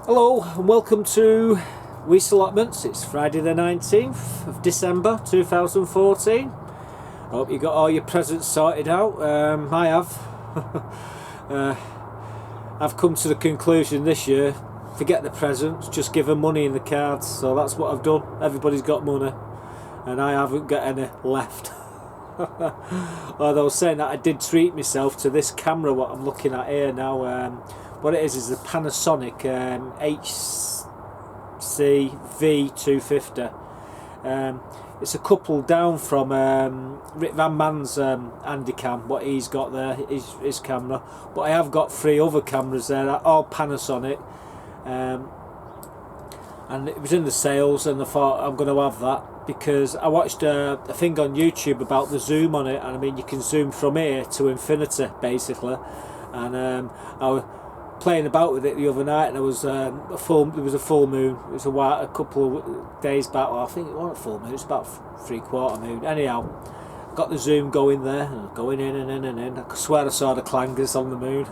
Hello and welcome to Weaste Allotments. It's Friday the 19th of December 2014. I hope you got all your presents sorted out. I have. I've come to the conclusion this year, forget the presents, just give them money in the cards. So that's what I've done. Everybody's got money and I haven't got any left. Although I was saying that, I did treat myself to this camera what I'm looking at here now. What it is the Panasonic HC-V250. It's a couple down from Rick Van Man's Handycam, what he's got there, his camera. But I have got 3 other cameras there, all Panasonic. And it was in the sales, and I thought I'm going to have that because I watched a thing on YouTube about the zoom on it, and I mean you can zoom from here to infinity basically. And I was playing about with it the other night, and there was a full moon. It was a couple of days back. Well, I think it wasn't a full moon. It was about 3/4 moon. Anyhow, got the zoom going there, and going in and in and in. I swear I saw the clangers on the moon.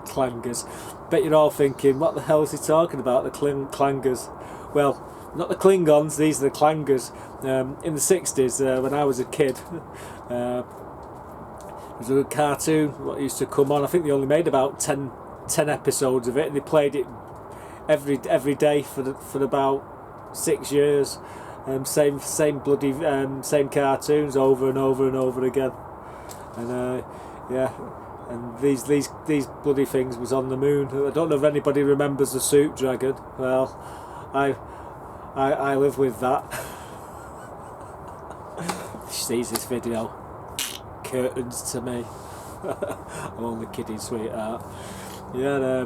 Clangers. Bet you're all thinking, what the hell is he talking about? The clangers. Well, not the Klingons. These are the clangers. In the 60s, when I was a kid. There was a cartoon what used to come on. I think they only made about 10 episodes of it, and they played it every day for about 6 years. Same bloody same cartoons over and over and over again. And yeah, and these bloody things was on the moon. I don't know if anybody remembers the Soup Dragon. Well, I live with that. She sees this video. Curtains to me. I'm only kidding, sweetheart. Yeah,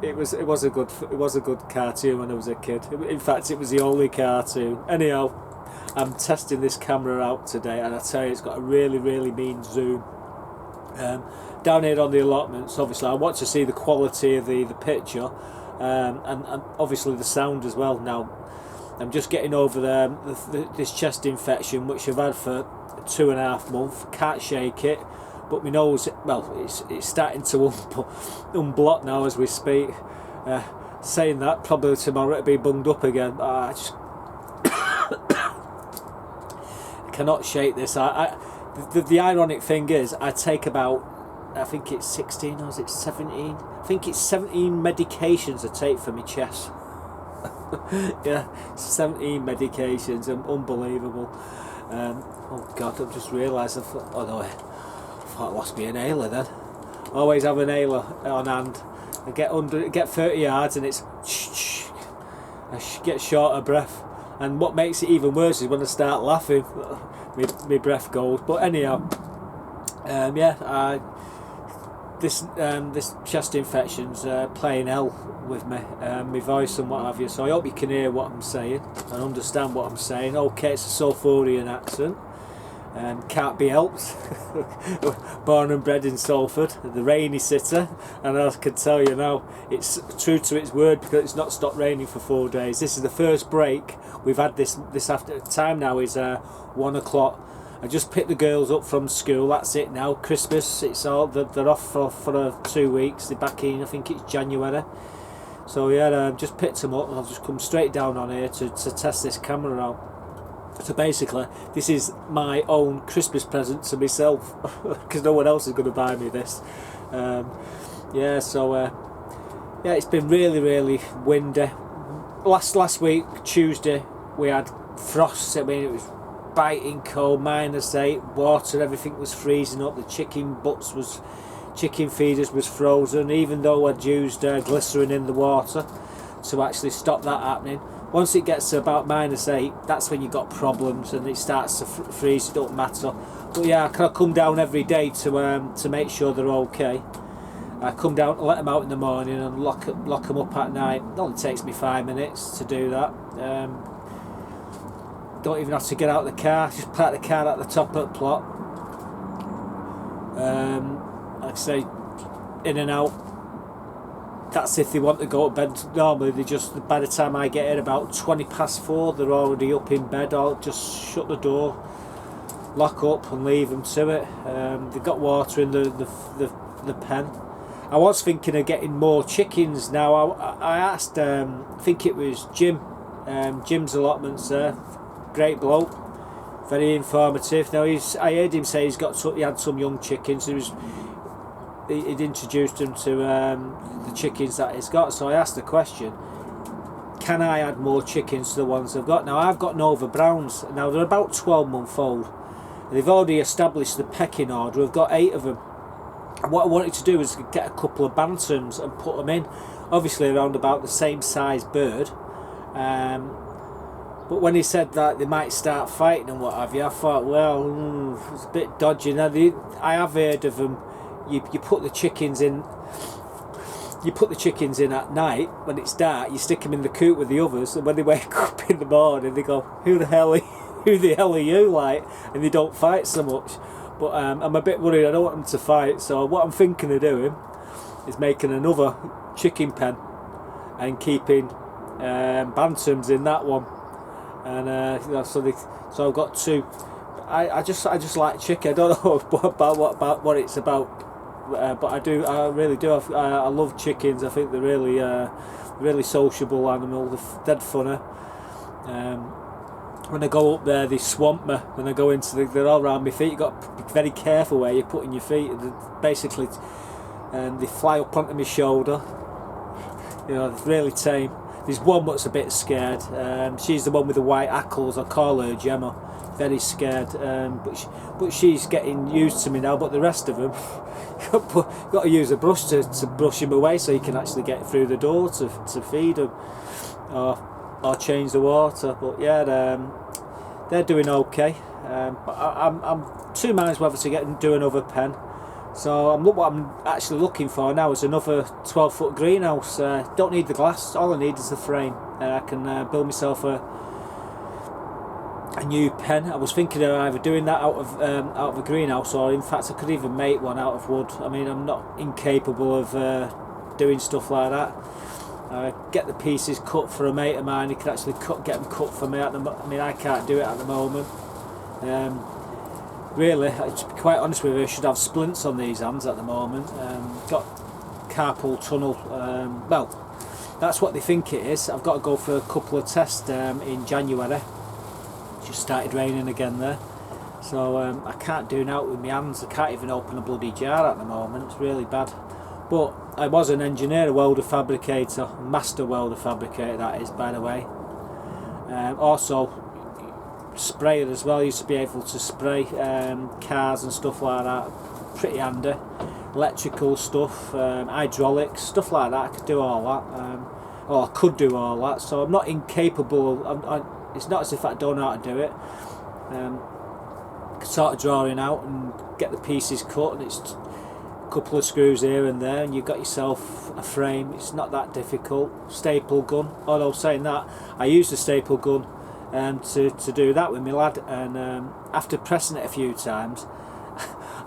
it was a good cartoon when I was a kid. In fact, it was the only cartoon. Anyhow, I'm testing this camera out today, and I tell you, it's got a really mean zoom. Down here on the allotments, obviously, I want to see the quality of the picture, and obviously the sound as well. Now, I'm just getting over this chest infection, which I've had for 2.5 months. Can't shake it, but my nose, well, it's starting to unblock now as we speak. Saying that, probably tomorrow it'll be bunged up again. I just I cannot shake this. The ironic thing is, I take about, I think it's 16 or is it 17? I think it's 17 medications I take for my chest. Yeah, 17 medications, unbelievable. Oh God, I've just realised I thought I lost me inhaler then. Always have an inhaler on hand. I get 30 yards and it's I get short of breath. And what makes it even worse is when I start laughing, my breath goes. But anyhow, yeah, this chest infection's playing hell with me, my voice and what have you. So I hope you can hear what I'm saying and understand what I'm saying. Okay, it's a Salfordian accent. Can't be helped. Born and bred in Salford, the rainy city, and I can tell you now, it's true to its word because it's not stopped raining for 4 days. This is the first break we've had this after time now is 1 o'clock. I just picked the girls up from school. That's it now. Christmas. It's all they're off for 2 weeks. They're back in. I think it's January. So yeah, just picked them up, and I'll just come straight down on here to test this camera out. So basically, this is my own Christmas present to myself because no one else is going to buy me this. Yeah, so yeah, it's been really windy. Last week Tuesday we had frost. I mean, it was biting cold, -8, water, everything was freezing up. The chicken feeders was frozen, even though I'd used glycerin in the water to actually stop that happening. Once it gets to about -8, that's when you got problems and it starts to freeze. It don't matter. But yeah, I come down every day to make sure they're okay. I come down, let them out in the morning and lock them up at night. It only takes me 5 minutes to do that. Don't even have to get out of the car. Just park the car at the top of the plot. Like I say, in and out. That's if they want to go to bed. Normally they just, by the time I get in about 4:20, they're already up in bed. I'll just shut the door, lock up and leave them to it. They've got water in the pen. I was thinking of getting more chickens. Now I asked, I think it was Jim's Allotments there, great bloke, very informative. Now I heard him say he had some young chickens. He'd introduced them to the chickens that he's got. So I asked the question, can I add more chickens to the ones I've got? Now I've got Nova Browns. Now they're about 12-month old. They've already established the pecking order. I've got 8 of them. And what I wanted to do is get a couple of bantams and put them in. Obviously around about the same size bird. But when he said that they might start fighting and what have you, I thought, well, it's a bit dodgy. Now I have heard of them. You put the chickens in. You put the chickens in at night when it's dark. You stick them in the coop with the others, and when they wake up in the morning, they go, "Who the hell are you?" Like, and they don't fight so much. But I'm a bit worried. I don't want them to fight. So what I'm thinking of doing is making another chicken pen and keeping bantams in that one. And so I've got 2. I just like chicken. I don't know about what it's about. But I really do. I love chickens. I think they're really sociable animal. They're dead funny. When I go up there, they swamp me. When I go they're all around my feet. You got to be very careful where you're putting your feet. Basically, they fly up onto my shoulder. You know, they're really tame. There's one that's a bit scared. She's the one with the white hackles. I call her Gemma. Very scared. But she's getting used to me now. But the rest of them. You've got to use a brush to brush him away so you can actually get through the door to feed him or change the water. But yeah, they're doing okay. But I'm 2 minds whether to do another pen. So what I'm actually looking for now is another 12-foot greenhouse. Don't need the glass. All I need is the frame. I can build myself a new pen. I was thinking of either doing that out of a greenhouse, or in fact I could even make one out of wood. I mean, I'm not incapable of doing stuff like that. Get the pieces cut for a mate of mine. He can actually get them cut for me. I mean, I can't do it at the moment. Really, to be quite honest with you, I should have splints on these hands at the moment. Got carpal tunnel. Well, that's what they think it is. I've got to go for a couple of tests in January. Just started raining again there, so I can't do now with my hands. I can't even open a bloody jar at the moment. It's really bad. But I was an engineer, a welder fabricator, master welder fabricator that is, by the way. Also sprayer as well. I used to be able to spray cars and stuff like that. Pretty handy. Electrical stuff, hydraulics, stuff like that. I could do all that. Or I could do all that. So I'm not incapable. It's not as if I don't know how to do it. Sort of drawing out and get the pieces cut, and it's a couple of screws here and there, and you've got yourself a frame. It's not that difficult. Staple gun. Although saying that, I used a staple gun to do that with my lad, and after pressing it a few times,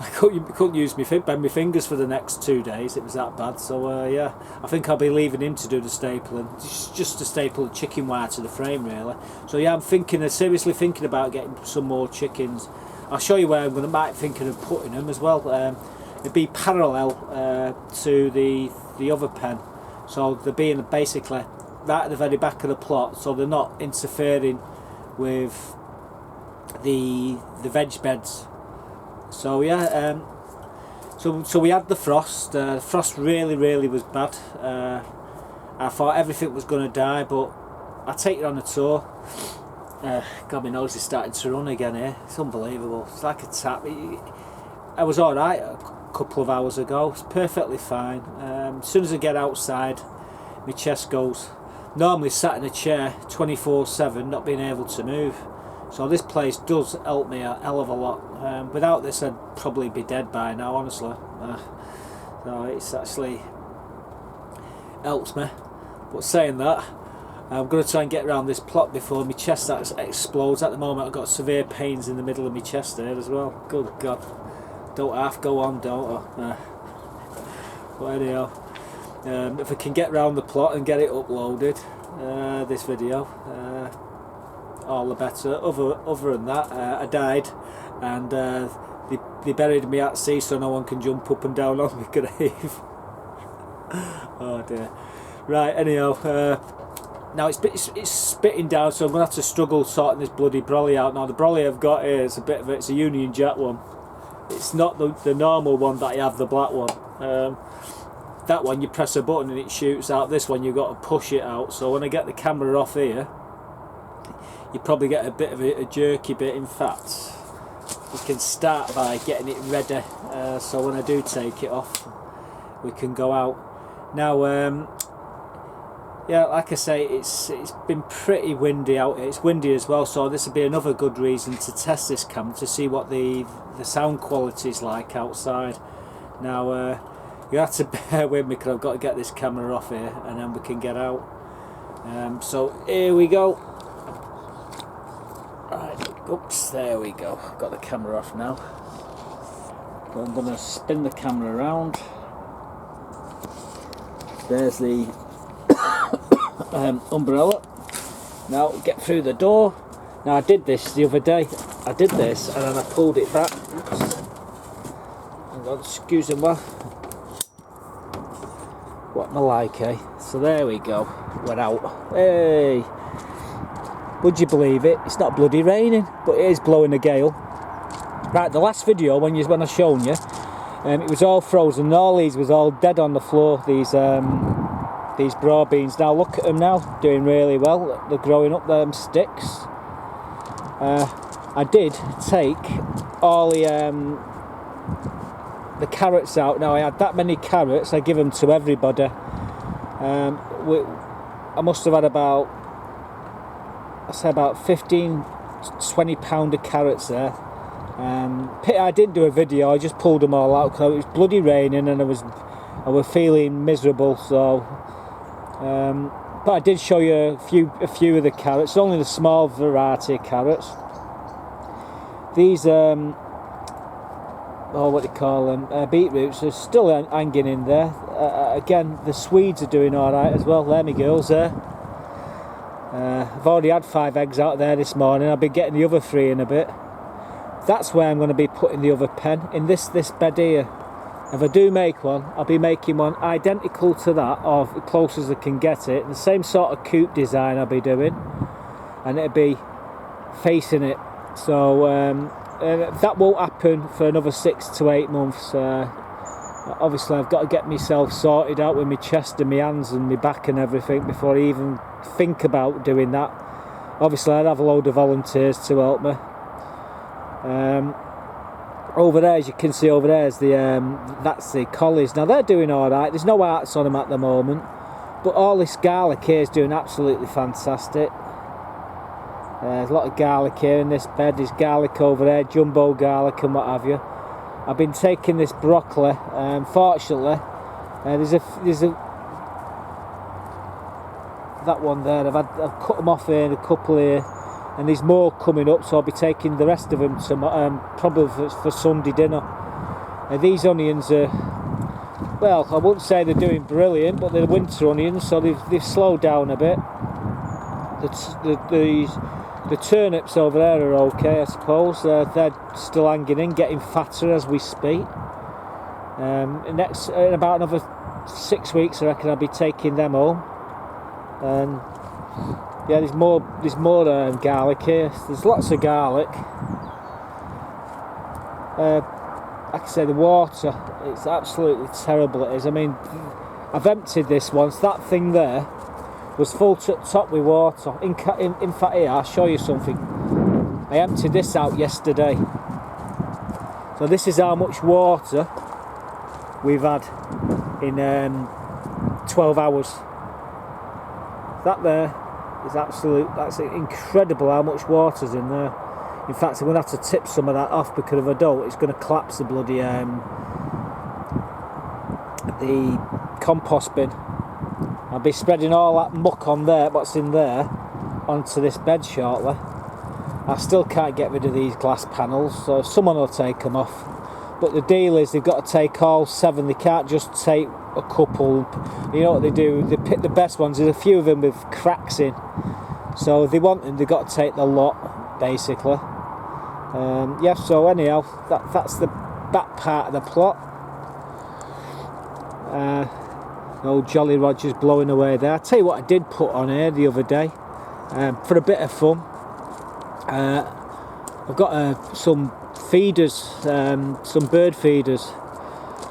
I couldn't use my fingers for the next 2 days. It was that bad. So yeah, I think I'll be leaving him to do the stapling, just to staple the chicken wire to the frame, really. So yeah, I'm seriously thinking about getting some more chickens. I'll show you where I'm might thinking of putting them as well. It'd be parallel to the other pen, so they're being basically right at the very back of the plot, so they're not interfering with the veg beds. So yeah, so we had the frost. The frost really was bad. I thought everything was going to die, but I take it on a tour. God, my nose is starting to run again here. It's unbelievable. It's like a tap. I was all right a couple of hours ago. It's perfectly fine. As soon as I get outside, my chest goes. Normally sat in a chair 24/7, not being able to move. So this place does help me a hell of a lot. Without this, I'd probably be dead by now, honestly. So it's actually helps me. But saying that, I'm going to try and get around this plot before my chest explodes. At the moment, I've got severe pains in the middle of my chest there as well. Good God. Don't half go on, don't I? But anyhow, if I can get round the plot and get it uploaded, this video, all the better. Other than that, I died, and they buried me at sea so no one can jump up and down on my grave. Oh dear. Right, anyhow, now it's spitting down, so I'm going to have to struggle sorting this bloody brolly out. Now the brolly I've got here is it's a Union Jack one. It's not the normal one that I have, the black one. That one you press a button and it shoots out. This one you've got to push it out. So when I get the camera off here, you probably get a bit of a jerky bit. In fact, we can start by getting it ready, so when I do take it off, we can go out. Now, yeah, like I say, it's been pretty windy out here. It's windy as well, so this would be another good reason to test this camera to see what the sound quality is like outside. Now, you have to bear with me because I've got to get this camera off here and then we can get out. So here we go. Right, oops, there we go. I've got the camera off now. So I'm going to spin the camera around. There's the umbrella. Now get through the door. Now I did this the other day. I did this and then I pulled it back. Oops. Hang on, excuse me. What am I like, eh? So there we go. We're out. Hey! Would you believe it? It's not bloody raining, but it is blowing a gale. Right, the last video when I shown you, it was all frozen. And all these was all dead on the floor. These broad beans. Now look at them now, doing really well. They're growing up them sticks. I did take all the carrots out. Now I had that many carrots. I give them to everybody. I must have had about, I say about 15-20 pound of carrots there. I didn't do a video. I just pulled them all out because it was bloody raining and I was feeling miserable. So, but I did show you a few of the carrots. Only the small variety of carrots. These what do you call them? Beetroots are still hanging in there. Again, the Swedes are doing all right as well. There, my girls there. I've already had 5 eggs out there this morning. I'll be getting the other 3 in a bit. That's where I'm going to be putting the other pen, in this bed here. If I do make one, I'll be making one identical to that, or as close as I can get it. The same sort of coupe design I'll be doing, and it'll be facing it. So that won't happen for another 6 to 8 months. Obviously I've got to get myself sorted out with my chest and my hands and my back and everything before I even think about doing that. Obviously I'd have a load of volunteers to help me. Over there, as you can see over there, is that's the collies. Now they're doing all right. There's no arts on them at the moment, but all this garlic here is doing absolutely fantastic. There's a lot of garlic here in this bed. There's garlic over there, jumbo garlic and what have you. I've been taking this broccoli. Fortunately, there's that one there. I've cut them off here and a couple here. And there's more coming up, so I'll be taking the rest of them to probably for Sunday dinner. These onions are, well, I wouldn't say they're doing brilliant, but they're winter onions, so they've slowed down a bit. The turnips over there are okay, I suppose. They're still hanging in, getting fatter as we speak. In about another 6 weeks, I reckon I'll be taking them home. And yeah, there's more garlic here. There's lots of garlic. Like I say, the water, it's absolutely terrible. It is. I mean, I've emptied this once. That thing there was full to the top with water. In fact, here, I'll show you something. I emptied this out yesterday. So this is how much water we've had in 12 hours. That there is that's incredible how much water's in there. In fact, I'm going to have to tip some of that off because if I don't, it's going to collapse the bloody the compost bin. I'll be spreading all that muck on there, what's in there, onto this bed shortly. I still can't get rid of these glass panels, so someone will take them off. But the deal is they've got to take all 7. They can't just take a couple. You know what they do? They pick the best ones. There's a few of them with cracks in. So if they want them, they've got to take the lot, basically. Yeah, so anyhow, that's the back part of the plot. The old Jolly Roger's blowing away there. I'll tell you what I did put on here the other day, for a bit of fun. I've got some feeders, some bird feeders.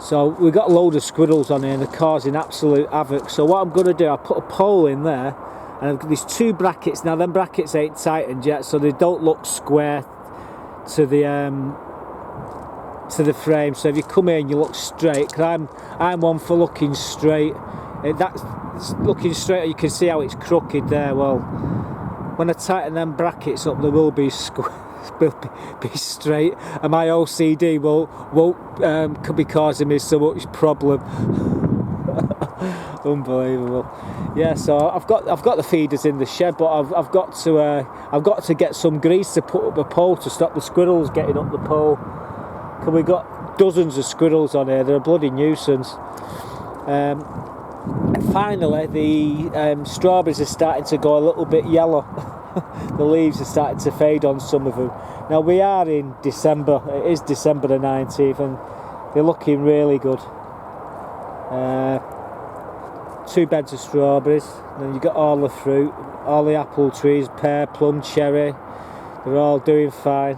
So we've got a load of squirrels on here and they're causing absolute havoc. So what I'm going to do, I'll put a pole in there, and I've got these 2 brackets. Now them brackets ain't tightened yet, so they don't look square to the frame. So if you come here and you look straight, because I'm one for looking straight. That's looking straight, you can see how it's crooked there. Well, when I tighten them brackets up, they will be square. Will be straight, and my OCD could be causing me so much problem. Unbelievable. Yeah, so I've got the feeders in the shed, but I've got to get some grease to put up a pole to stop the squirrels getting up the pole. Cause we've got dozens of squirrels on here. They're a bloody nuisance. And finally, the strawberries are starting to go a little bit yellow. The leaves are starting to fade on some of them. Now we are in December, it is December the 19th, and they're looking really good. 2 beds of strawberries, then you've got all the fruit, all the apple trees, pear, plum, cherry, they're all doing fine.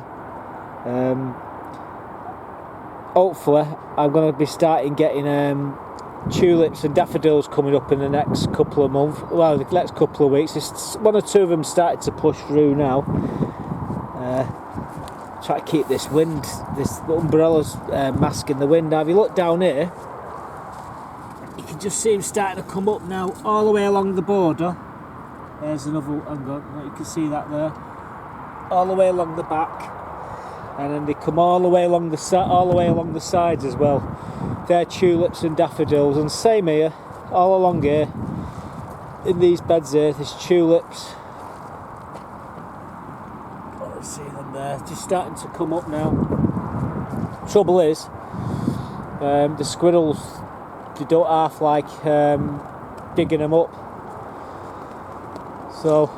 Hopefully I'm going to be starting getting tulips and daffodils coming up in the next couple of months, well, the next couple of weeks. It's 1 or 2 of them started to push through now. Try to keep this wind, this umbrella's masking the wind. Now if you look down here, you can just see them starting to come up now all the way along the border. There's another, hang on, you can see that there, all the way along the back, and then they come all the way along the sides as well. They're tulips and daffodils, and same here, all along here, in these beds here, there's tulips. Oh, see them there, just starting to come up now. Trouble is, the squirrels, they don't half like digging them up. So,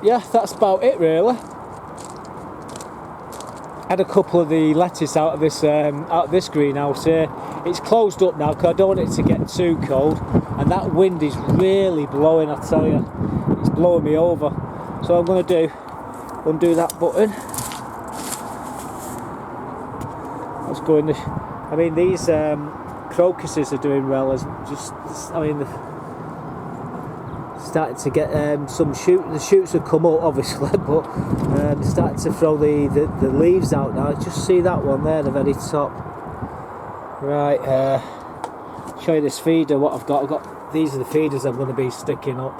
yeah, that's about it really. Had a couple of the lettuce out of this greenhouse here. It's closed up now because I don't want it to get too cold, and that wind is really blowing, I tell you. It's blowing me over. So I'm going to undo that button. Let's go in the, I mean these crocuses are doing well, as just, I mean, starting to get some the shoots have come up obviously, but they're starting to throw the leaves out now. Just see that one there, the very top. Right, show you this feeder, what I've got. These are the feeders I'm going to be sticking up.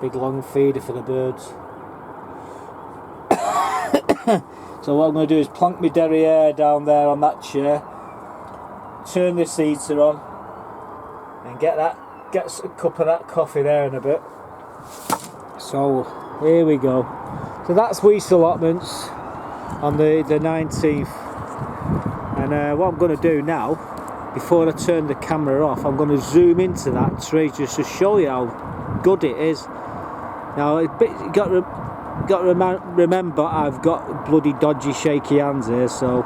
Big long feeder for the birds. So what I'm going to do is plonk my derriere down there on that chair, turn this heater on, and get a cup of that coffee there in a bit. So here we go. So that's Weaste Allotments on the 19th. And what I'm going to do now, before I turn the camera off, I'm going to zoom into that tree just to show you how good it is. Now you got to remember I've got bloody dodgy shaky hands here, so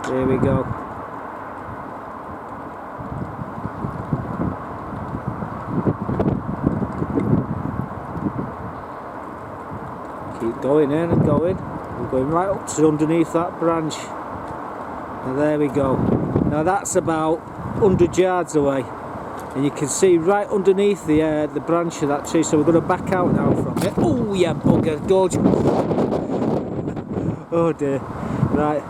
here we go. Keep going in and going. We're going right up to underneath that branch. And there we go. Now that's about 100 yards away, and you can see right underneath the branch of that tree. So we're going to back out now from it. Oh yeah, bugger, gorge. Oh dear. Right.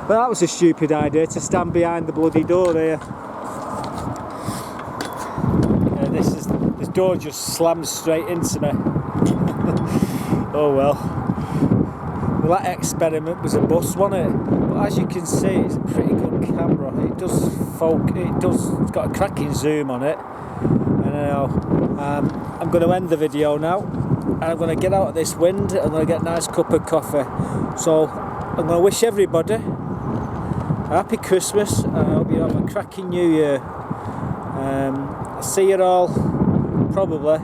Well, that was a stupid idea to stand behind the bloody door here. Yeah, this door just slams straight into me. Oh well. Well, that experiment was a bust, wasn't it? But as you can see, it's a pretty good camera. It's got a cracking zoom on it. I'm going to end the video now, and I'm going to get out of this wind. I'm going to get a nice cup of coffee. So I'm going to wish everybody a happy Christmas, and I hope you have a cracking New Year. I'll see you all. Probably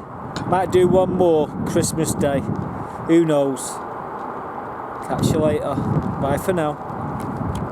might do one more Christmas Day. Who knows? Catch you later. Bye for now.